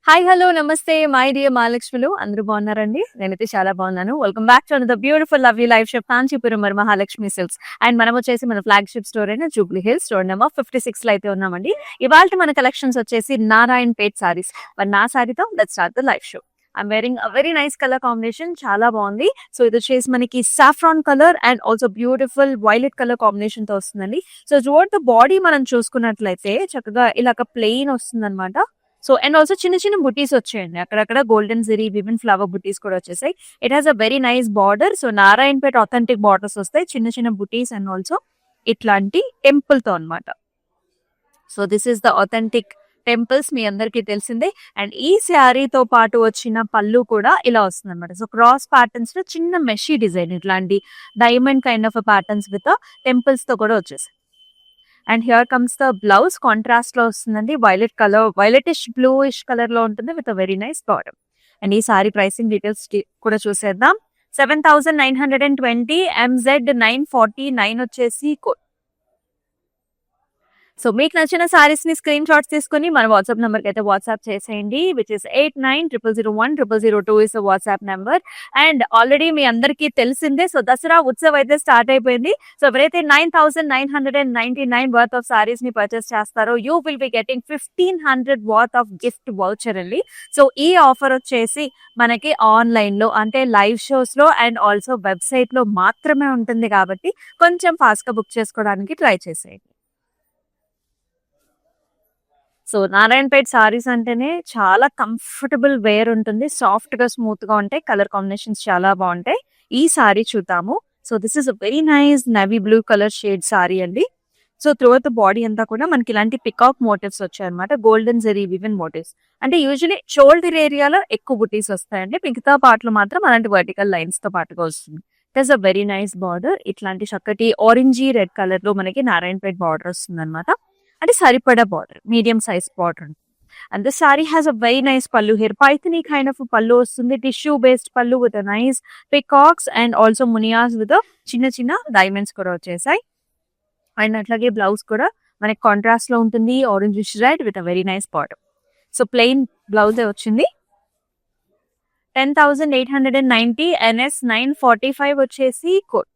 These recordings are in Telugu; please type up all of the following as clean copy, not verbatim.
హాయ్ హలో నమస్తే మై డియర్ మహాలక్ష్ములు అందరూ బాగున్నారండి నేనైతే చాలా బాగున్నాను welcome back to the beautiful lovely life shop Kanchipuram Varamahalakshmi silks and మనం వచ్చేసి మన ఫ్లాగ్షిప్ స్టోర్ అయిన జూబ్లీ హిల్స్ స్టోర్ నెంబర్ 56 లో అయితే ఉన్నామండి. ఇవాళ మన కలెక్షన్స్ వచ్చేసి నారాయణపేట్ సారీస్. మరి నా సారీతో let's start the life show. I'm wearing a very nice colour combination, చాలా బాగుంది. సో ఇది వచ్చేసి మనకి saffron colour and also beautiful violet colour combination తో వస్తుందండి. సో టువర్డ్ ద బాడీ మనం చూసుకున్నట్లయితే చక్కగా ఇలాగ ప్లెయిన్ వస్తుంది అనమాట. సో అండ్ ఆల్సో చిన్న చిన్న బుటీస్ వచ్చాయండి, అక్కడక్కడ గోల్డెన్ జరీ వివిన్ ఫ్లవర్ బుటీస్ కూడా వచ్చేసాయి. It has a very nice border. So Narayanpet authentic borders వస్తాయి, చిన్న చిన్న బుటీస్ అండ్ ఆల్సో ఇట్లాంటి టెంపుల్ తో అనమాట. So this is the authentic temples, మీ అందరికీ తెలిసిందే. అండ్ ఈ శారీతో పాటు వచ్చిన పళ్ళు కూడా ఇలా వస్తుంది అనమాట. సో క్రాస్ ప్యాటర్న్స్ లో చిన్న మెషీ డిజైన్, ఇట్లాంటి diamond kind of patterns with temples తో కూడా వచ్చేసాయి. And here comes the blouse, contrast లో వస్తుందండి. Violet colour, violetish bluish colour లో ఉంటుంది with a very nice border. And ఈ సారీ ప్రైసింగ్ డీటెయిల్స్ కూడా చూసేద్దాం. 7,920, MZ 949 వచ్చేసి కోడ్. సో మీకు నచ్చిన సారీస్ ని స్క్రీన్ షాట్స్ తీసుకుని మన వాట్సాప్ నెంబర్ కి అయితే వాట్సాప్ చేసేయండి, which is 8900010002 is WhatsApp number. And already మీ అందరికీ తెలిసిందే, సో దసరా ఉత్సవ్ అయితే స్టార్ట్ అయిపోయింది. సో ఎవరైతే 9,999 వర్త్ ఆఫ్ సారీస్ ని పర్చేస్ చేస్తారో you will be getting 1,500 worth of gift voucher అండి. సో ఈ ఆఫర్ వచ్చేసి మనకి ఆన్లైన్ లో అంటే లైవ్ షోస్ లో అండ్ ఆల్సో వెబ్సైట్ లో మాత్రమే ఉంటుంది కాబట్టి కొంచెం ఫాస్ట్ గా బుక్ చేసుకోవడానికి ట్రై చేసేయండి. సో నారాయణపేట్ సారీస్ అంటేనే చాలా కంఫర్టబుల్ వేర్ ఉంటుంది, సాఫ్ట్ గా స్మూత్ గా ఉంటాయి, కలర్ కాంబినేషన్స్ చాలా బాగుంటాయి. ఈ సారీ చూద్దాము. So this is a very nice navy blue colour shade sorry అండి. సో త్రూఅవుట్ ద బాడీ అంతా కూడా మనకి ఇలాంటి పికాక్ మోటివ్స్ వచ్చాయి అనమాట, గోల్డెన్ జరీ వివెన్ మోటివ్స్. అంటే యూజువలీ షోల్డర్ ఏరియాలో ఎక్కువ బుటీస్ వస్తాయండి, మిగతా పార్ట్లు మాత్రం అలాంటి వర్టికల్ లైన్స్ తో పాటుగా వస్తుంది. It is a very nice border, ఇట్లాంటి చక్కటి ఆరెంజీ రెడ్ కలర్ లో మనకి నారాయణపేట్ బార్డర్ వస్తుంది అనమాట. అంటే సరిపడా border, medium size border. And this sorry has a very nice పల్లు హియర్, పైథనీ కైండ్ ఆఫ్ పల్లు వస్తుంది, టిష్యూ బేస్డ్ పల్లు with nice peacocks and also మునియాస్ with చిన్న చిన్న డైమండ్స్ కూడా వచ్చేసాయి. అండ్ అట్లాగే బ్లౌజ్ కూడా మనకి కాంట్రాస్ట్ లో ఉంటుంది, orange red with a very nice border. So plain blouse వచ్చింది. 10,890, NS 945 వచ్చేసి కోడ్.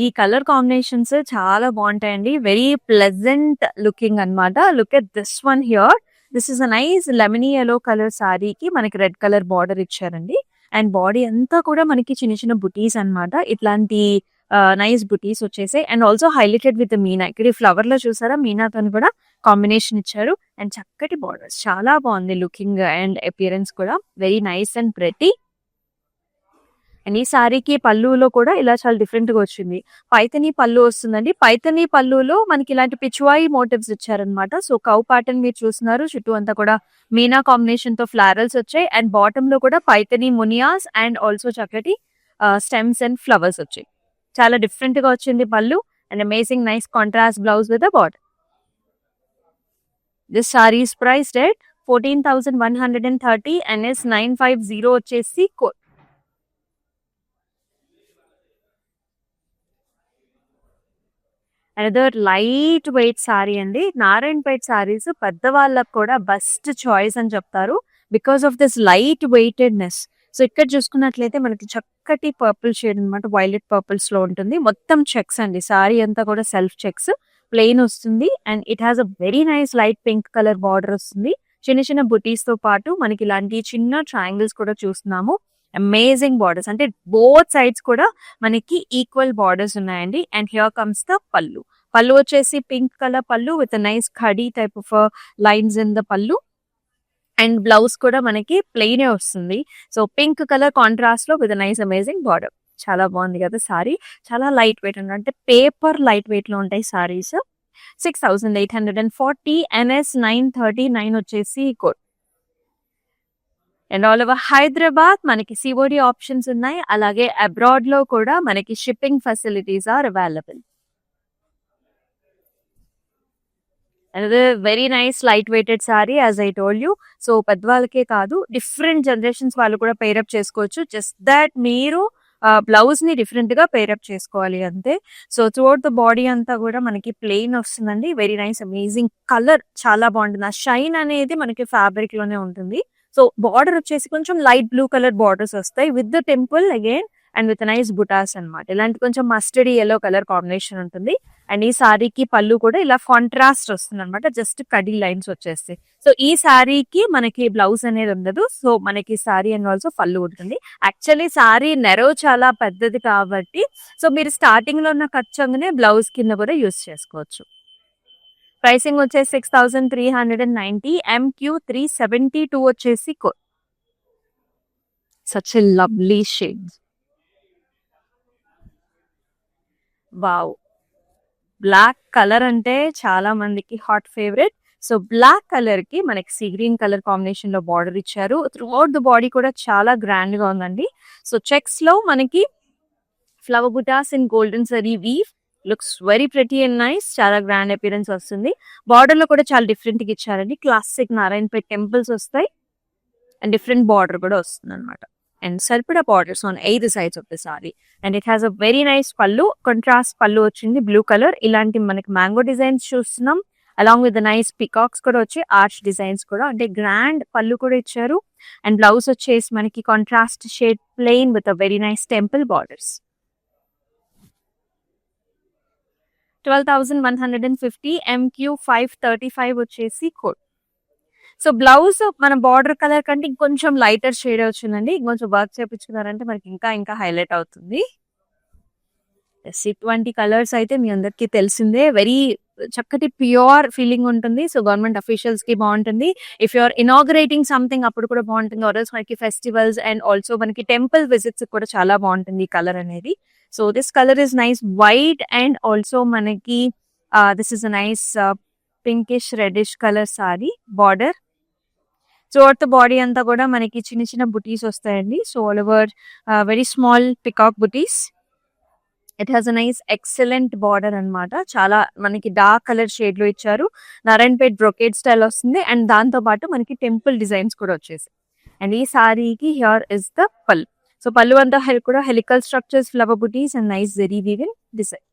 ఈ కలర్ కాంబినేషన్స్ చాలా బాగుంటాయండి, వెరీ ప్లెజెంట్ లుకింగ్ అన్నమాట. Look at this one here, this is a nice lemony yellow colour సారీకి మనకి రెడ్ కలర్ బార్డర్ ఇచ్చారండి. అండ్ బాడీ అంతా కూడా మనకి చిన్న చిన్న బుటీస్ అన్నమాట, ఇట్లాంటి నైస్ బుటీస్ వచ్చేసాయి. And also highlighted with Meena, ఇక్కడ ఫ్లవర్ లో చూసారా మీనాతో కూడా కాంబినేషన్ ఇచ్చారు. అండ్ చక్కటి బార్డర్స్, చాలా బాగుంది లుకింగ్ అండ్ అపియరెన్స్ కూడా very nice and pretty. And ఈ సారీకి పళ్ళులో కూడా ఇలా చాలా డిఫరెంట్ గా వచ్చింది, పైథనీ పళ్ళు వస్తుందండి. పైథనీ పళ్ళులో మనకి ఇలాంటి పిచ్వాయి మోటివ్స్ ఇచ్చారనమాట. సో కౌ ప్యాటర్న్ మీరు చూస్తున్నారు, చుట్టూ అంతా కూడా మీనా కాంబినేషన్ తో ఫ్లారల్స్ వచ్చాయి. అండ్ బాటమ్ లో కూడా పైథనీ మునియాస్ అండ్ ఆల్సో చక్కటి స్టెమ్స్ అండ్ ఫ్లవర్స్ వచ్చాయి. చాలా డిఫరెంట్ గా వచ్చింది పళ్ళు. And amazing nice contrast blouse with border. This sorry is priced at 14,130, NS 950 వచ్చేసి code. Another light weight sorry అండి. నారాయణపేట్ సారీస్ పెద్దవాళ్ళకు కూడా బెస్ట్ చాయిస్ అని చెప్తారు because of this light weightedness. So ఇక్కడ చూసుకున్నట్లయితే మనకి చక్కటి పర్పుల్ షేడ్ అనమాట, వైలెట్ పర్పుల్స్ లో ఉంటుంది. మొత్తం చెక్స్ అండి, సారీ అంతా కూడా సెల్ఫ్ చెక్స్, ప్లెయిన్ వస్తుంది. And it has a very nice light pink colour border వస్తుంది. చిన్న చిన్న బుటీస్ తో పాటు మనకి ఇలాంటి చిన్న ట్రయాంగిల్స్ కూడా చూస్తున్నాము. అమేజింగ్ బార్డర్స్, అంటే బోత్ సైడ్స్ కూడా మనకి ఈక్వల్ బార్డర్స్ ఉన్నాయండి. అండ్ హియర్ కమ్స్ ద పళ్ళు. పళ్ళు వచ్చేసి పింక్ కలర్ పళ్ళు with nice khadi type of lines in the పళ్ళు. అండ్ బ్లౌజ్ కూడా మనకి ప్లెయిన్ వస్తుంది. సో పింక్ కలర్ కాంట్రాస్ట్ లో విత్ నైస్ అమేజింగ్ బార్డర్. చాలా బాగుంది కదా సారీ, చాలా లైట్ వెయిట్ అంటే పేపర్ లైట్ వెయిట్ లో ఉంటాయి సారీస్. 6,840, NS 939 వచ్చేసి code. And all over Hyderabad మనకి సిఓడి ఆప్షన్స్ ఉన్నాయి, అలాగే అబ్రాడ్ లో కూడా మనకి shipping facilities are available. Another very nice light weighted saree as I told you. So పెద్దవాళ్ళకే కాదు, డిఫరెంట్ జనరేషన్స్ వాళ్ళు కూడా పేరప్ చేసుకోవచ్చు. జస్ట్ దాట్ మీరు బ్లౌజ్ ని డిఫరెంట్ గా పేరప్ చేసుకోవాలి అంతే. సో త్రూఅవుట్ ద బాడీ అంతా కూడా మనకి ప్లెయిన్ వస్తుందండి. వెరీ నైస్ అమేజింగ్ కలర్ చాలా బాగుంటుంది. ఆ షైన్ అనేది మనకి ఫ్యాబ్రిక్ లోనే ఉంటుంది. సో బార్డర్ వచ్చేసి కొంచెం లైట్ బ్లూ కలర్ బార్డర్స్ వస్తాయి with the temple again and with nice బుటాస్ అన్నమాట. ఇలాంటి కొంచెం మస్టర్డ్ ఎల్లో కలర్ కాంబినేషన్ ఉంటుంది. అండ్ ఈ సారీకి పళ్ళు కూడా ఇలా కాంట్రాస్ట్ వస్తుంది అనమాట. జస్ట్ కడీ లైన్స్ వచ్చేస్తాయి. సో ఈ సారీకి మనకి బ్లౌజ్ అనేది ఉండదు. సో మనకి సారీ అండ్ ఆల్సో పళ్ళు ఉంటుంది. యాక్చువల్లీ సారీ నెరో చాలా పెద్దది కాబట్టి సో మీరు స్టార్టింగ్ లో ఉన్న ఖర్చంగానే బ్లౌజ్ కింద కూడా యూస్ చేసుకోవచ్చు. ప్రైసింగ్ వచ్చేసి 6390, MQ 372 వచ్చేసి such a lovely shade. Wow, black colour అంటే చాలా మందికి hot favourite. So black colour కి మనకి సీ గ్రీన్ కలర్ కాంబినేషన్ లో బార్డర్ ఇచ్చారు. త్రూఅవుట్ ద బాడీ కూడా చాలా గ్రాండ్ గా ఉందండి. సో చెక్స్ లో మనకి ఫ్లవర్ బుటాస్ in golden zari weave looks very pretty and nice. చాలా గ్రాండ్ అపిరెన్స్ వస్తుంది. బార్డర్ లో కూడా చాలా డిఫరెంట్ గా ఇచ్చారండి. క్లాసిక్ నారాయణపేట్ టెంపుల్స్ వస్తాయి అండ్ డిఫరెంట్ బార్డర్ కూడా వస్తుంది అనమాట. అండ్ సరిపడా borders on eighth sides of the sorry. And it has a very nice పళ్ళు, కాంట్రాస్ట్ పళ్ళు వచ్చింది బ్లూ కలర్. ఇలాంటి మనకి మ్యాంగో డిజైన్స్ చూస్తున్నాం. అలాంగ్ విత్ నైస్ పికాక్స్ కూడా వచ్చి ఆర్చ్ డిజైన్స్ కూడా అంటే గ్రాండ్ పళ్ళు కూడా ఇచ్చారు. అండ్ బ్లౌజ్ వచ్చేసి మనకి contrast shade plain with a very nice temple borders. 12,150, MQ 535 వచ్చేసి కోడ్. సో బ్లౌజ్ మన బార్డర్ కలర్ కంటే ఇంకొంచెం లైటర్ షేడ్ వచ్చిందండి. ఇంకొంచెం వర్క్ చేయించుకున్నారంటే మనకి ఇంకా ఇంకా హైలైట్ అవుతుంది. ఇటువంటి కలర్స్ అయితే మీ అందరికి తెలిసిందే. వెరీ చక్కటి ప్యూర్ ఫీలింగ్ ఉంటుంది. సో గవర్నమెంట్ అఫీషియల్స్ కి బాగుంటుంది. If you are inaugurating something అప్పుడు కూడా బాగుంటుంది. ఆర్ఎల్స్ మనకి ఫెస్టివల్స్ అండ్ ఆల్సో మనకి టెంపుల్ విజిట్స్ కూడా చాలా బాగుంటుంది ఈ కలర్ అనేది. So this colour is nice white and also మనకి this is a nice pinkish reddish colour saree border. Throughout the body అంతా కూడా మనకి చిన్న చిన్న బుటీస్ వస్తాయండి. So all over very small peacock బుటీస్. It has a nice excellent border అనమాట. చాలా మనకి డార్క్ కలర్ షేడ్ లో ఇచ్చారు. నారాయణపేట్ బ్రొకేడ్ స్టైల్ వస్తుంది. అండ్ దాంతో పాటు మనకి టెంపుల్ డిజైన్స్ కూడా వచ్చేసి. అండ్ ఈ సారీకి here is the pallu. So పళ్ళు అంతా కూడా హెలికల్ స్ట్రక్చర్స్, ఫ్లవర్ బుటీస్ and nice zari weave in design.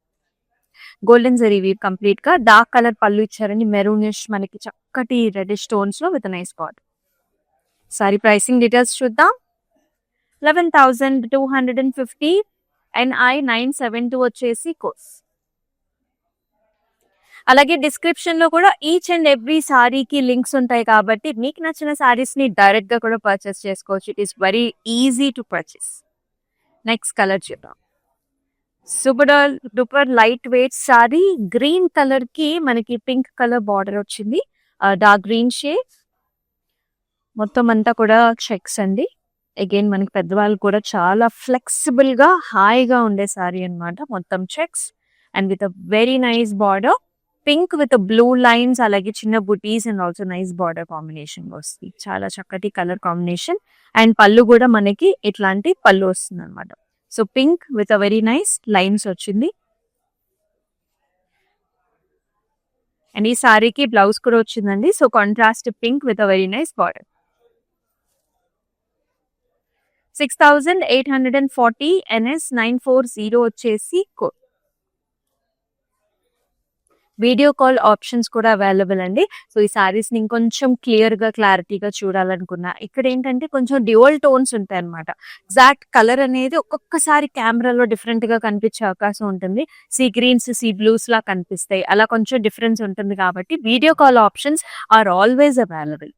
Golden zari weave complete గా డార్క్ కలర్ పళ్ళు ఇచ్చారండి. మెరూనిష్ మనకి చక్కటి రెడిష్ స్టోన్స్ లో with nice border. Sari pricing details చూద్దాం. 11,250, NI 972 వచ్చేసి కోర్స్. అలాగే డిస్క్రిప్షన్ లో కూడా ఈచ్ అండ్ ఎవ్రీ సారీకి లింక్స్ ఉంటాయి కాబట్టి మీకు నచ్చిన సారీస్ ని డైరెక్ట్ గా కూడా పర్చేస్ చేసుకోవచ్చు. It is very easy to purchase. Next colour చూద్దాం. Super duper light weight saree. Green colour కి మనకి పింక్ కలర్ బార్డర్ వచ్చింది. Dark green shade. మొత్తం అంతా కూడా చెక్స్ అండి. అగైన్ మనకి పెద్దవాళ్ళు కూడా చాలా ఫ్లెక్సిబుల్ గా హాయిగా ఉండే సారీ అనమాట. మొత్తం checks and with a very nice border. Pink with blue lines అలాగే చిన్న బుటీస్ and also nice border combination వస్తుంది. చాలా చక్కటి కలర్ కాంబినేషన్. అండ్ పళ్ళు కూడా మనకి ఇట్లాంటి పళ్ళు వస్తుంది అనమాట. So pink with a very nice lines వచ్చింది. అండ్ ఈ సారీకి బ్లౌజ్ కూడా వచ్చిందండి. So contrast pink with a very nice border. 6,840, NS 940 వచ్చేసి కోడ్. వీడియో కాల్ ఆప్షన్స్ కూడా అవైలబుల్ అండి. సో ఈ సారీస్ ని ఇంకొంచెం క్లియర్ గా క్లారిటీగా చూడాలనుకున్నా ఇక్కడ ఏంటంటే కొంచెం డ్యూయల్ టోన్స్ ఉంటాయి అనమాట. ఎగ్జాక్ట్ కలర్ అనేది ఒక్కొక్కసారి కెమెరాలో డిఫరెంట్ గా కనిపించే అవకాశం ఉంటుంది. సీ గ్రీన్స్, సీ బ్లూస్ లా కనిపిస్తాయి. అలా కొంచెం డిఫరెన్స్ ఉంటుంది కాబట్టి video call options are always available.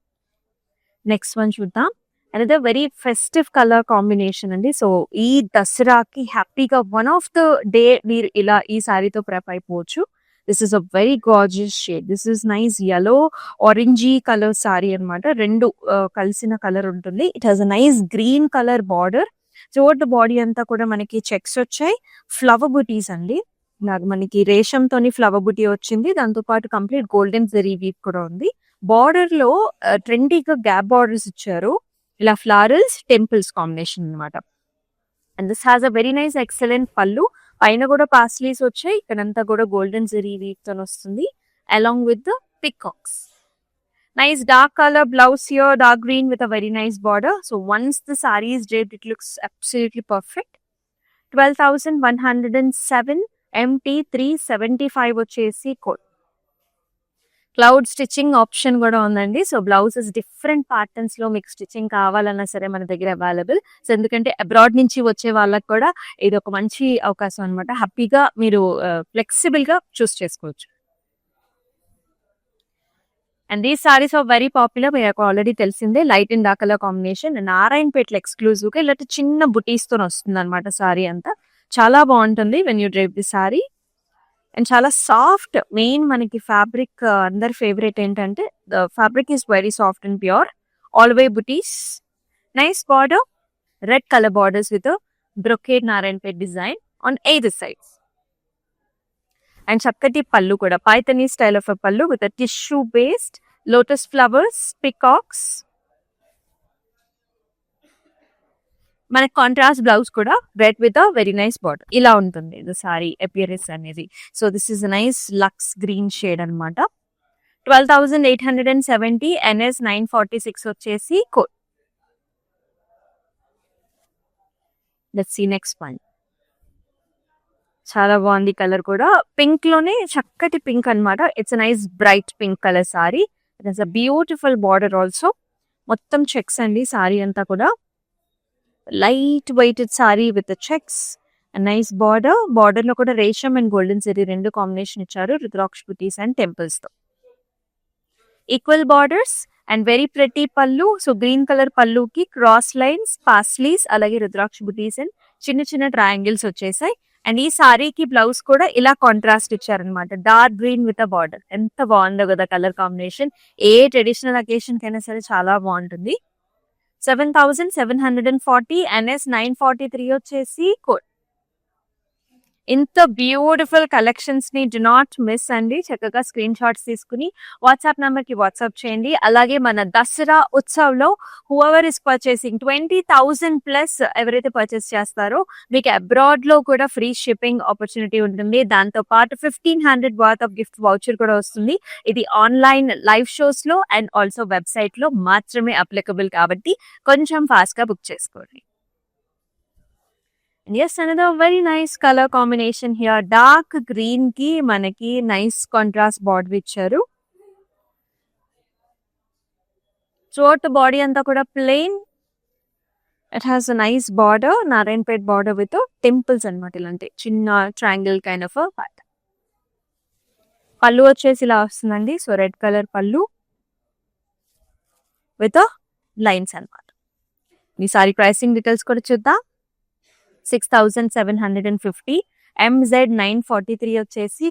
Next one చూద్దాం. Another very festive colour combination అండి. సో ఈ దసరాకి హ్యాపీగా వన్ ఆఫ్ ద డే మీరు ఇలా ఈ సారీతో ప్రెప్ అయిపోవచ్చు. This is a very gorgeous shade. This is nice yellow orangey colour saree అనమాట. రెండు కలిసిన కలర్ ఉంటుంది. It has a nice green colour border. Throughout the body అంతా కూడా మనకి చెక్స్ వచ్చాయి. ఫ్లవర్ బుటీస్ అండి. నాకు మనకి రేషంతోని ఫ్లవర్ బుటీ వచ్చింది. దాంతో పాటు కంప్లీట్ గోల్డెన్ జరీ వీవ్ కూడా ఉంది. బార్డర్ లో ట్రెండీగా గ్యాప్ బార్డర్స్ ఇచ్చారు. ఇలా ఫ్లారల్స్, టెంపుల్స్ కాంబినేషన్ అనమాట. And this has a very nice excellent పళ్ళు. పైన కూడా పాస్లీస్ వచ్చాయి. ఇక్కడంతా కూడా గోల్డెన్ జరీ వీవ్ తో వస్తుంది along with the peacocks. Nice dark colour blouse here, dark green with a very nice border. So once the sorry is draped, it looks absolutely perfect. 12,107 MT375 వచ్చేసి కోడ్. క్లౌడ్ స్టిచ్చింగ్ ఆప్షన్ కూడా ఉందండి. సో బ్లౌజెస్ డిఫరెంట్ ప్యాటర్న్స్ లో మీకు స్టిచ్చింగ్ కావాలన్నా సరే మన దగ్గర అవైలబుల్. సో ఎందుకంటే అబ్రాడ్ నుంచి వచ్చే వాళ్ళకి కూడా ఇది ఒక మంచి అవకాశం అనమాట. హ్యాపీగా మీరు ఫ్లెక్సిబుల్ గా చూస్ చేసుకోవచ్చు. And these sarees are very popular. మీకు ఆల్రెడీ తెలిసిందే, light and dark colour combination. నారాయణపేటలో ఎక్స్క్లూజివ్ గా ఇలాంటి చిన్న బుటీస్ తో వస్తుంది అనమాట. సారీ అంతా చాలా బాగుంటుంది when you drape the saree. And చాలా సాఫ్ట్. మెయిన్ మనకి ఫ్యాబ్రిక్ అందరి ఫేవరెట్ ఏంటంటే the fabric is very soft and pure. All way బుటీస్, nice border, red colour borders with brocade Narayanpet design on either sides. And చక్కటి పళ్ళు కూడా పైథనీ స్టైల్ ఆఫ్ పళ్ళు with tissue based lotus flowers, peacocks. మనకి కాంట్రాస్ట్ బ్లౌజ్ కూడా red with very nice border. ఇలా ఉంటుంది ఇది సారీ అపియరెన్స్ అనేది. So this is nice luxe green shade అనమాట. 12,870 NS 946 వచ్చేసి కోడ్. Let's see next one. చాలా బాగుంది కలర్ కూడా. పింక్ లోనే చక్కటి పింక్ అనమాట. It's nice bright pink colour sari. It is a beautiful border also. మొత్తం చెక్స్ అండి సారీ అంతా కూడా. Light weighted sari with checks, nice border. Border లో కూడా రేషం అండ్ గోల్డెన్ జరీ రెండు కాంబినేషన్ ఇచ్చారు, రుద్రాక్ష బుటీస్ అండ్ టెంపుల్స్ తో. Equal borders and very pretty పళ్ళు. సో గ్రీన్ కలర్ పళ్ళుకి క్రాస్ లైన్స్, పాస్లీస్, అలాగే రుద్రాక్ష బుటీస్ అండ్ చిన్న చిన్న ట్రయాంగిల్స్ వచ్చేసాయి. అండ్ ఈ సారీకి బ్లౌజ్ కూడా ఇలా కాంట్రాస్ట్ ఇచ్చారనమాట, dark green with a border. ఎంత బాగుందో కదా కలర్ కాంబినేషన్. ఏ ట్రెడిషనల్ అకేషన్ కైనా సరే చాలా బాగుంటుంది. 7,740 NS 943 వచ్చేసి కోడ్. ఇంత బ్యూటిఫుల్ కలెక్షన్స్ ని డు నాట్ మిస్ అండి. చక్కగా స్క్రీన్ షాట్స్ తీసుకుని వాట్సాప్ నెంబర్ కి వాట్సాప్ చేయండి. అలాగే మన దసరా ఉత్సవ్ లో హూఎవర్ ఇస్ పర్చేసింగ్ 20,000 ప్లస్ ఎవరైతే పర్చేస్ చేస్తారో మీకు అబ్రాడ్ లో కూడా ఫ్రీ షిప్పింగ్ ఆపర్చునిటీ ఉంటుంది. దాంతో పాటు 1,500 వర్త్ ఆఫ్ గిఫ్ట్ వౌచర్ కూడా వస్తుంది. ఇది ఆన్లైన్ లైవ్ షోస్ లో అండ్ ఆల్సో వెబ్సైట్ లో మాత్రమే అప్లికబుల్ కాబట్టి కొంచెం ఫాస్ట్ గా బుక్ చేసుకోండి. Yes, another very nice color combination here. Dark green ki manaki nice contrast border icharu. Throughout the body anta kuda plain. It has a nice border, Narayanpet border with a temples anamata ilante chinna triangle kind of a pattern. Pallu vachesi ila vastundandi. So red color pallu with a lines anamata. Ee saree pricing details kuda chuddam. 6,750 MZ 943 వచ్చేసి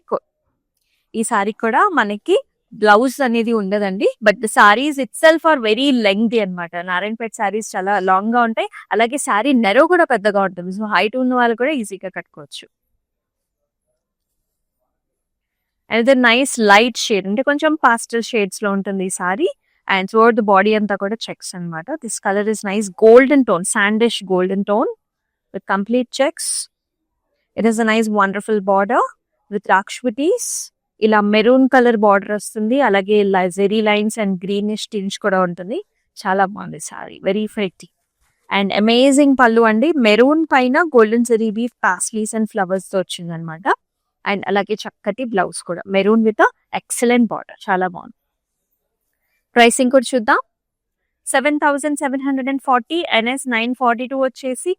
ఈ సారీ కూడా మనకి బ్లౌజ్ అనేది ఉండదండి. But the saris itself are very lengthy అనమాట. నారాయణపేట సారీస్ చాలా లాంగ్ గా ఉంటాయి. అలాగే సారీ నెరో కూడా పెద్దగా ఉంటుంది. సో హైట్ ఉన్న వాళ్ళు కూడా ఈజీగా కట్టుకోవచ్చు. అండ్ నైస్ లైట్ షేడ్ అంటే కొంచెం పాస్టల్ షేడ్స్ లో ఉంటుంది ఈ saree. And throughout the body అంతా కూడా చెక్స్ అనమాట. This colour is nice golden tone, sandish golden tone with complete checks. It has a nice wonderful border with rakshbutis. ఇలా మెరూన్ కలర్ బార్డర్ వస్తుంది. అలాగే ఇలా zari lines and greenish tinge కూడా ఉంటుంది. చాలా బాగుంది sari, very pretty. And amazing పళ్ళు అండి. మెరూన్ పైన golden zari weave paisleys and flowers తో వచ్చింది అనమాట. అండ్ అలాగే చక్కటి బ్లౌజ్ కూడా మెరూన్ విత్ ఎక్సలెంట్ బార్డర్. చాలా బాగుంది. ప్రైసింగ్ కూడా చూద్దాం. 7,740 NS 942 వచ్చేసి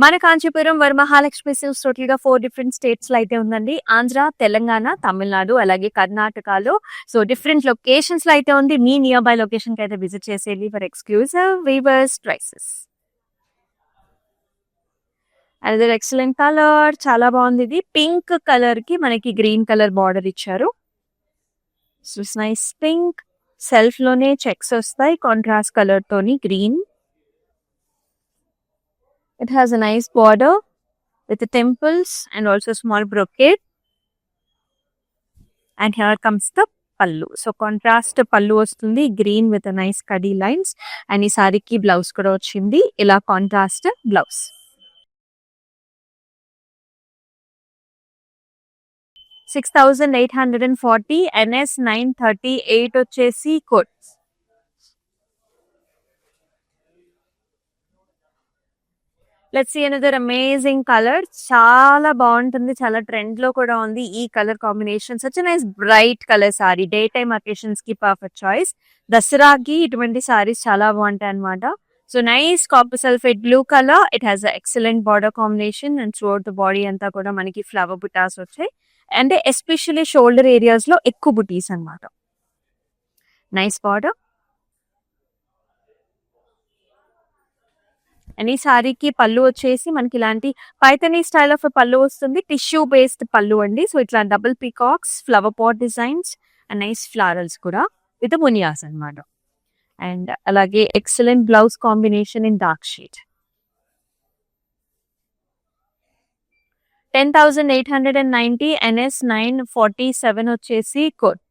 మన కాంచీపురం వరమహాలక్ష్మి సిల్క్స్ టోటల్ గా 4 డిఫరెంట్ స్టేట్స్ లో అయితే ఉందండి. ఆంధ్ర, తెలంగాణ, తమిళనాడు, అలాగే కర్ణాటకలో. సో డిఫరెంట్ లొకేషన్స్ లో అయితే ఉంది. మీ నియర్ బై లొకేషన్ కి అయితే విజిట్ చేసేది ఫర్ ఎక్స్క్లూసివ్ వీవర్స్ ప్రైసెస్. అదే ఎక్సలెంట్ కలర్, చాలా బాగుంది. ఇది పింక్ కలర్ కి మనకి గ్రీన్ కలర్ బార్డర్ ఇచ్చారు. So nice pink. సెల్ఫ్ లోనే చెక్స్ వస్తాయి కాంట్రాస్ట్ కలర్ తోని green. It has a nice border with the temples and also small brocade. And here comes the pallu. So contrast pallu vastundi green with a nice kadi lines. And ee saree ki blouse kuda vachindi ila contrast blouse. 6,840 NS 938 వచ్చేసి కోడ్. Let's see another amazing colour. చాలా బాగుంటుంది, చాలా ట్రెండ్ లో కూడా ఉంది ఈ colour combination. Such nice bright colour sari, day time occasions కి పర్ఫెక్ట్ చాయిస్. దసరాకి ఇటువంటి సారీస్ చాలా బాగుంటాయి అనమాట. So nice copper sulphate blue colour. It has excellent border combination and throughout the body అంతా కూడా మనకి ఫ్లవర్ బుటాస్ వచ్చాయి. అంటే ఎస్పెషల్లీ షోల్డర్ ఏరియాస్ లో ఎక్కువ బుటీస్ అనమాట. Nice border. అండ్ ఈ సారీకి పళ్ళు వచ్చేసి మనకి ఇలాంటి పైతనీ స్టైల్ ఆఫ్ పళ్ళు వస్తుంది. టిష్యూ బేస్డ్ పళ్ళు అండి. సో ఇట్లా double peacocks, flower pot designs and nice florals కూడా విత్ మునియాస్ అనమాట. అండ్ అలాగే excellent blouse combination in dark shade. 10,890 NS 947 వచ్చేసి కోడ్.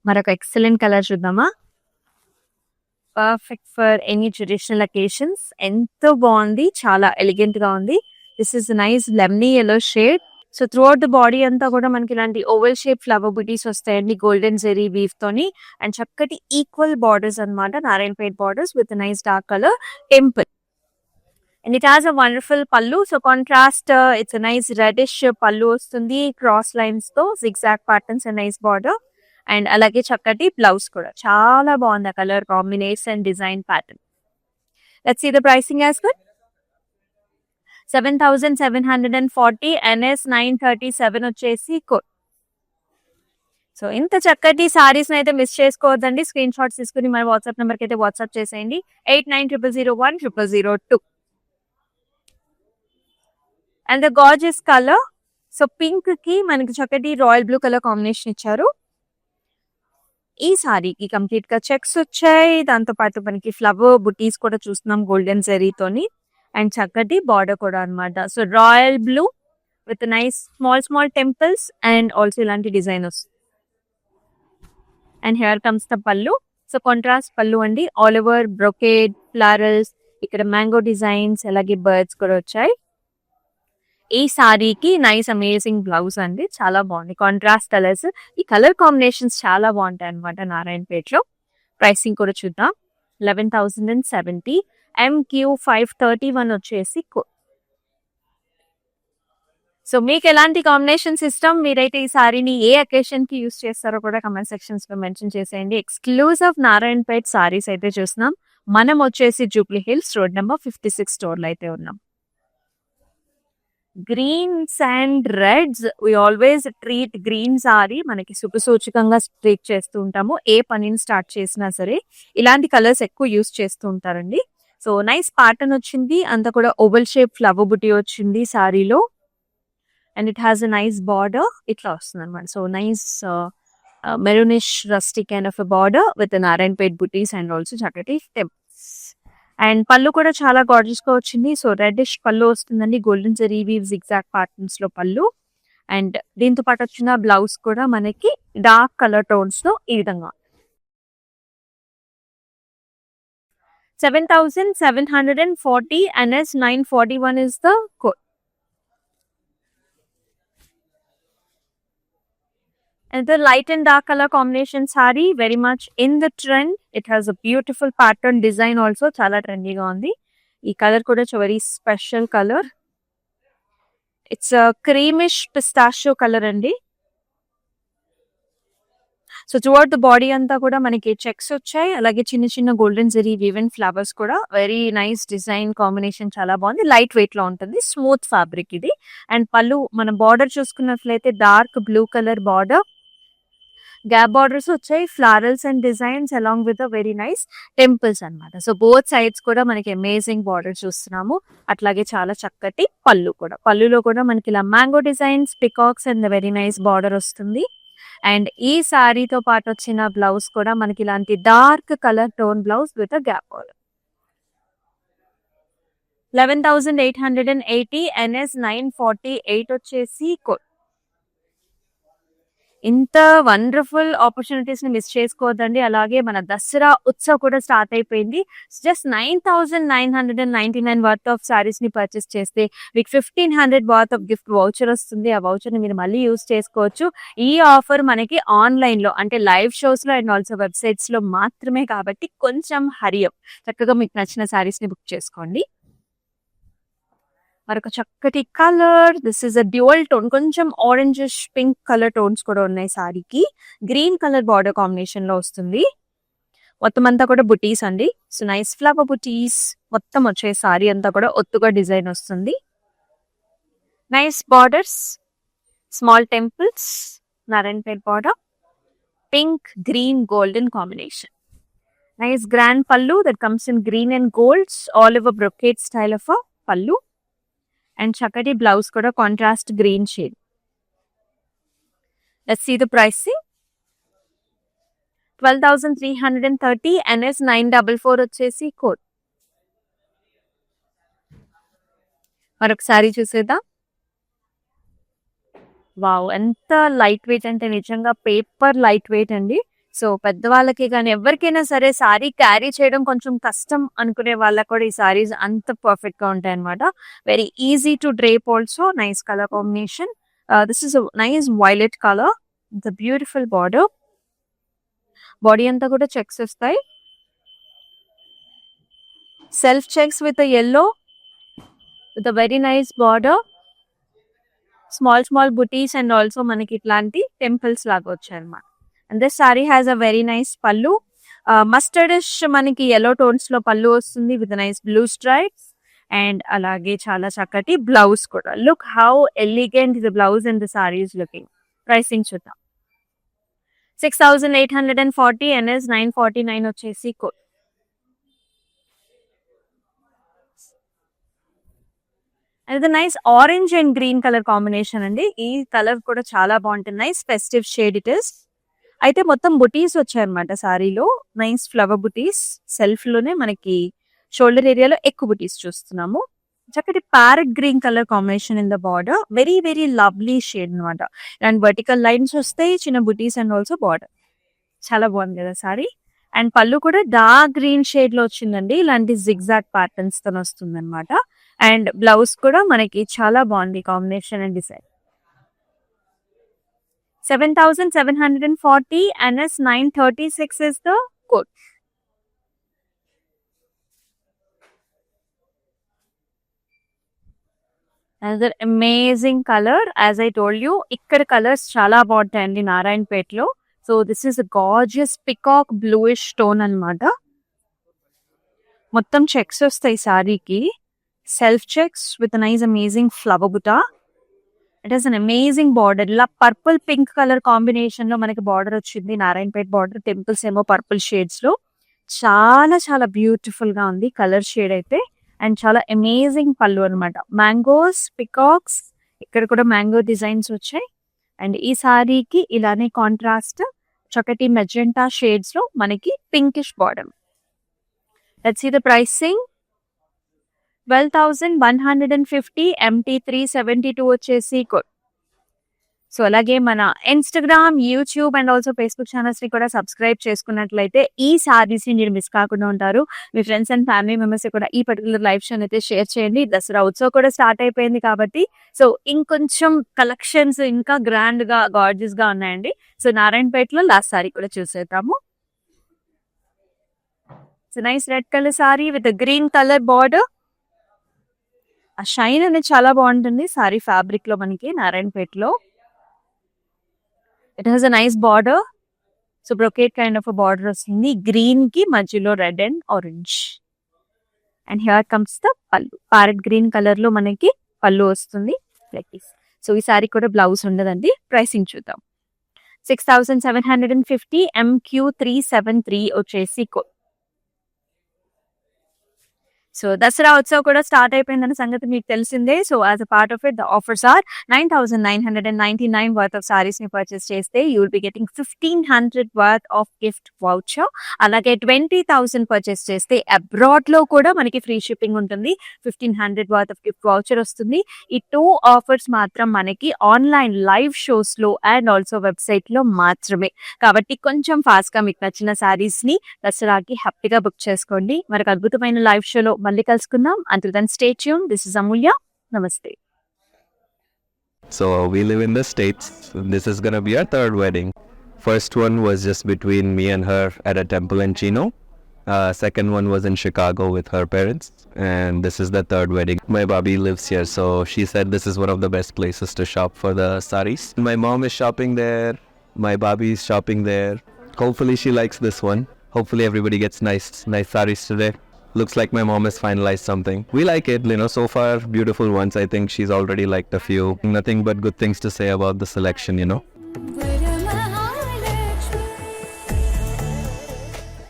మరొక ఎక్సలెంట్ కలర్ చూద్దామా. Perfect for any traditional occasions. ఎంతో బాగుంది, చాలా ఎలిగెంట్ గా ఉంది. This is nice lemony yellow shade. So throughout the body అంతా కూడా మనకి ఇలాంటి ఓవెల్ షేప్ ఫ్లవర్ బుటీస్ వస్తాయండి గోల్డెన్ జెరీ వీవ్ తోని. అండ్ చక్కటి ఈక్వల్ బార్డర్స్ అనమాట, Narayanpet borders with nice dark colour temple. And it has a wonderful పల్లు. So contrast it's nice reddish పల్లు వస్తుంది, క్రాస్ లైన్స్ తో zigzag patterns and nice border. And అలాగే చక్కటి బ్లౌజ్ కూడా చాలా బాగుంది ఆ colour combination design pattern. Let's see the pricing as well. 7,740 NS 937 వచ్చేసి కోడ్. సో ఇంత చక్కటి సారీస్ అయితే మిస్ చేసుకోవద్దండి. స్క్రీన్ షాట్స్ తీసుకుని మన వాట్సాప్ నెంబర్ కి అయితే వాట్సాప్ చేసేయండి. 8900010002. And the gorgeous colour. So pink కి మనకి చక్కటి రాయల్ బ్లూ కలర్ కాంబినేషన్ ఇచ్చారు. ఈ సారీకి కంప్లీట్ గా చెక్స్ వచ్చాయి, దాంతో పాటు మనకి ఫ్లవర్ బుటీస్ కూడా చూస్తున్నాం గోల్డెన్ జెరీతోని. అండ్ చక్కటి బార్డర్ కూడా అనమాట. So royal blue with nice small small temples and also ఇలాంటి డిజైన్ వస్తుంది. అండ్ హియర్ కమ్స్ ద పల్లు. సో కాంట్రాస్ట్ పల్లు అండి, ఆల్ ఓవర్ బ్రొకేడ్ ఫ్లారల్స్, ఇక్కడ మ్యాంగో డిజైన్స్ అలాగే బర్డ్స్ కూడా వచ్చాయి. ఈ సారీకి నైస్ అమేజింగ్ బ్లౌజ్ అండి, చాలా బాగుంది. కాంట్రాస్ట్ కలర్స్, ఈ కలర్ కాంబినేషన్స్ చాలా బాగుంటాయి అనమాట నారాయణపేటలో. ప్రైసింగ్ కూడా చూద్దాం. 11,070. MQ531 వచ్చేసి. సో మీకు ఎలాంటి కాంబినేషన్స్ ఇష్టం, మీరైతే ఈ సారీని ఏ అకేషన్ కి యూస్ చేస్తారో కూడా కమెంట్ సెక్షన్స్ లో మెన్షన్ చేసేయండి. ఎక్స్క్లూజివ్ నారాయణపేట్ సారీస్ అయితే చూస్తున్నాం. మనం వచ్చేసి Jubilee Hills road number 56 store లో అయితే ఉన్నాం. Greens and reds, we always treat green sari మనకి శుభసూచకంగా ట్రీట్ చేస్తూ ఉంటాము. ఏ పనిని స్టార్ట్ చేసినా సరే ఇలాంటి కలర్స్ ఎక్కువ యూస్ చేస్తూ ఉంటారండి. సో నైస్ ప్యాటర్న్ వచ్చింది, అంతా కూడా ఓవల్ షేప్ ఫ్లవర్ బుటీ వచ్చింది సారీలో. And it has a nice border, ఇట్లా వస్తుంది అనమాట. So nice maroonish rustic kind of border with Narayanpet బుటీస్ అండ్ ఆల్సో చక్కటి టెంపుల్స్. అండ్ పళ్ళు కూడా చాలా గార్జియస్ గా వచ్చింది. సో రెడ్డిష్ పళ్ళు వస్తుందండి, golden zari weave zigzag patterns లో పళ్ళు. అండ్ దీంతో పాటు వచ్చిన బ్లౌజ్ కూడా మనకి డార్క్ కలర్ టోన్స్ లో ఈ విధంగా. 7,740 NS 941 is the code. And the light and dark color combination saree, very much in the trend. It has a beautiful pattern design also, chala trendy ga undi. Ee color kuda very special color. It's a creamish pistachio color andi. So throughout the body అంతా కూడా మనకి చెక్స్ వచ్చాయి, అలాగే చిన్న చిన్న గోల్డెన్ జెరీ వీవెన్ ఫ్లవర్స్ కూడా. వెరీ నైస్ డిజైన్ కాంబినేషన్, చాలా బాగుంది. లైట్ వెయిట్ లో ఉంటుంది, స్మూత్ ఫ్యాబ్రిక్ ఇది. అండ్ పళ్ళు మనం బార్డర్ చూసుకున్నట్లయితే dark blue colour border, gap borders వచ్చాయి, florals and designs along with very nice temples అనమాట. సో బోత్ సైడ్స్ కూడా మనకి అమేజింగ్ బార్డర్ చూస్తున్నాము. అట్లాగే చాలా చక్కటి పళ్ళు కూడా, పళ్ళులో కూడా మనకి ఇలా mango designs, peacocks and very nice border వస్తుంది. అండ్ ఈ సారీతో పాటు వచ్చిన బ్లౌజ్ కూడా మనకి ఇలాంటి dark colour tone blouse with gap border. 11,880 NS 948 వచ్చేసి కోడ్. ఇంత వండర్ఫుల్ ఆపర్చునిటీస్ ని మిస్ చేసుకోవద్దండి. అలాగే మన దసరా ఉత్సవ్ కూడా స్టార్ట్ అయిపోయింది. జస్ట్ 9,999 వర్త్ ఆఫ్ సారీస్ ని పర్చేస్ చేస్తే మీకు 1,500 వర్త్ ఆఫ్ గిఫ్ట్ వౌచర్ వస్తుంది. ఆ వౌచర్ ని మీరు మళ్ళీ యూజ్ చేసుకోవచ్చు. ఈ ఆఫర్ మనకి ఆన్లైన్ లో అంటే లైవ్ షోస్ లో అండ్ ఆల్సో వెబ్సైట్స్ లో మాత్రమే కాబట్టి కొంచెం హరియప్. చక్కగా మీకు నచ్చిన సారీస్ ని బుక్ చేసుకోండి. మరొక చక్కటి colour, this is a dual tone, కొంచెం ఆరెంజిష్ పింక్ కలర్ టోన్స్ కూడా ఉన్నాయి సారీకి. గ్రీన్ కలర్ బార్డర్ కాంబినేషన్ లో వస్తుంది. మొత్తం అంతా కూడా బుటీస్ అండి. సో నైస్ ఫ్లవర్ బుటీస్ మొత్తం వచ్చే సారీ అంతా కూడా ఒత్తుగా డిజైన్ వస్తుంది. Nice borders, small temples, Narayanpet border, pink green golden combination. Nice grand pallu that comes in green and golds, all over brocade style of a pallu. And chakati blouse kuda contrast green shade. Let's see the pricing. 12,330 NS 944 వచ్చేసి కోడ్. మరొకసారి చూసేద్దాం. వావ్, ఎంత లైట్ వెయిట్ అంటే నిజంగా పేపర్ లైట్ వెయిట్ అండి. సో పెద్దవాళ్ళకి కానీ ఎవరికైనా సరే సారీ క్యారీ చేయడం కొంచెం కష్టం అనుకునే వాళ్ళకి కూడా ఈ సారీస్ అంత పర్ఫెక్ట్ గా ఉంటాయి అనమాట. Very easy to drape also. Nice colour combination. This is nice violet colour. The beautiful border. Body అంతా కూడా చెక్స్ వస్తాయి. Self checks with yellow with a very nice border. Small buttis and also మనకి ఇట్లాంటి టెంపుల్స్ లాగా వచ్చాయి అనమాట. And this sorry has a very nice పల్లు. మస్టర్డిష్ మనకి yellow టోన్స్ లో పల్లు వస్తుంది with nice blue stripes. And అలాగే చాలా చక్కటి బ్లౌజ్ కూడా. Look how elegant the blouse and the sorry is looking. Pricing చూద్దాం. 6,840 NS 949 వచ్చేసి కోడ్. అది nice orange and green colour combination అండి. ఈ కలర్ కూడా చాలా బాగుంటుంది. Nice festive shade it is. అయితే మొత్తం బుటీస్ వచ్చాయన్నమాట సారీలో. నైస్ ఫ్లవర్ బుటీస్. సెల్ఫ్ లోనే మనకి షోల్డర్ ఏరియాలో ఎక్కువ బుటీస్ చూస్తున్నాము. చక్కటి parrot green colour combination in the border. Very very lovely shade అనమాట. అండ్ వర్టికల్ లైన్స్ వస్తాయి, చిన్న బుటీస్ అండ్ ఆల్సో బార్డర్. చాలా బాగుంది కదా సారీ. అండ్ పళ్ళు కూడా డార్క్ గ్రీన్ షేడ్ లో వచ్చిందండి. ఇలాంటి జిగ్జాగ్ ప్యాటర్న్స్ తో వస్తుంది అనమాట. అండ్ బ్లౌజ్ కూడా మనకి చాలా బాగుంది combination and design. 7,740 NS 936 is the code. Another amazing color. As I told you, ఇక్కడ కలర్స్ చాలా బాగుంటాయండి నారాయణపేటలో. So this is gorgeous peacock bluish tone అన్నమాట. మొత్తం చెక్స్ వస్తాయి సారీకి. Self checks with nice amazing flower బుటా. It is an amazing border. ఇలా పర్పుల్ పింక్ కలర్ కాంబినేషన్ లో మనకి బార్డర్ వచ్చింది. నారాయణపేట బార్డర్, టెంపుల్స్ ఏమో పర్పుల్ షేడ్స్ లో. చాలా చాలా బ్యూటిఫుల్ గా ఉంది కలర్ షేడ్ అయితే. అండ్ చాలా అమేజింగ్ పళ్ళు అనమాట. మ్యాంగోస్, పికాక్స్, ఇక్కడ కూడా మ్యాంగో డిజైన్స్ వచ్చాయి. అండ్ ఈ సారీకి ఇలానే కాంట్రాస్ట్ చక్కటి మెజెంటా షేడ్స్ లో మనకి pinkish border. Let's see the pricing. 12,150 MT 372 వచ్చేసి కోడ్. సో అలాగే మన Instagram, YouTube and also Facebook channels ని కూడా సబ్స్క్రైబ్ చేసుకున్నట్లయితే ఈ సారీస్ ని మీరు మిస్ కాకుండా ఉంటారు. మీ ఫ్రెండ్స్ అండ్ ఫ్యామిలీ మెంబర్స్ కూడా ఈ పర్టికులర్ లైవ్ షో అయితే షేర్ చేయండి. దసరా ఉత్సవ్ కూడా స్టార్ట్ అయిపోయింది కాబట్టి సో ఇంకొంచెం కలెక్షన్స్ ఇంకా గ్రాండ్ గా గార్జియస్ గా ఉన్నాయండి. సో నారాయణపేటలో లాస్ట్ సారీ కూడా చూసేద్దాము. So nice red colour saree with green colour border. ఆ షైన్ అనేది చాలా బాగుంటుంది సారీ ఫ్యాబ్రిక్ లో మనకి నారాయణపేటలో. It has a nice border. So brocade kind of border వస్తుంది. గ్రీన్ కి మధ్యలో red and orange. And here comes the పళ్ళు. ప్యారెట్ గ్రీన్ కలర్ లో మనకి పళ్ళు వస్తుంది. సో ఈ సారీ కూడా బ్లౌజ్ ఉండదండి. ప్రైసింగ్ చూద్దాం. 6,750 MQ 373 వచ్చేసి కోడ్. సో దసరా ఉత్సవ్ కూడా స్టార్ట్ అయిపోయిందన్న సంగతి మీకు తెలిసిందే. So as a part of it the offers are 9,999 worth of saris ని పర్చేస్ చేస్తే you will be getting 1,500 worth of gift voucher. అలాగే 20,000 పర్చేస్ చేస్తే అబ్రాడ్ లో కూడా మనకి ఫ్రీ షిప్పింగ్ ఉంటుంది. 1,500 వర్త్ ఆఫ్ గిఫ్ట్ వౌచర్ వస్తుంది. ఈ 2 ఆఫర్స్ మాత్రం మనకి ఆన్లైన్ లైవ్ షోస్ లో అండ్ ఆల్సో వెబ్సైట్ లో మాత్రమే. కాబట్టి కొంచెం ఫాస్ట్ గా మీకు నచ్చిన సారీస్ ని దసరాకి హ్యాపీగా బుక్ చేసుకోండి. మరొక అద్భుతమైన లైవ్ షోలో మళ్ళీ కలుసుకుందాం. Until then, stay tuned. This is Amulya. Namaste. So we live in the States. This is gonna be our third wedding. First one was just between me and her at a temple in Chino. Second one was in Chicago with her parents. And this is the third wedding. My babi lives here, so she said this is one of the best places to shop for the sarees. My mom is shopping there. My babi is shopping there. Hopefully she likes this one. Hopefully everybody gets nice sarees today. Looks like my mom has finalized something. We like it, so far beautiful ones. I think she's already liked a few. Nothing but good things to say about the selection,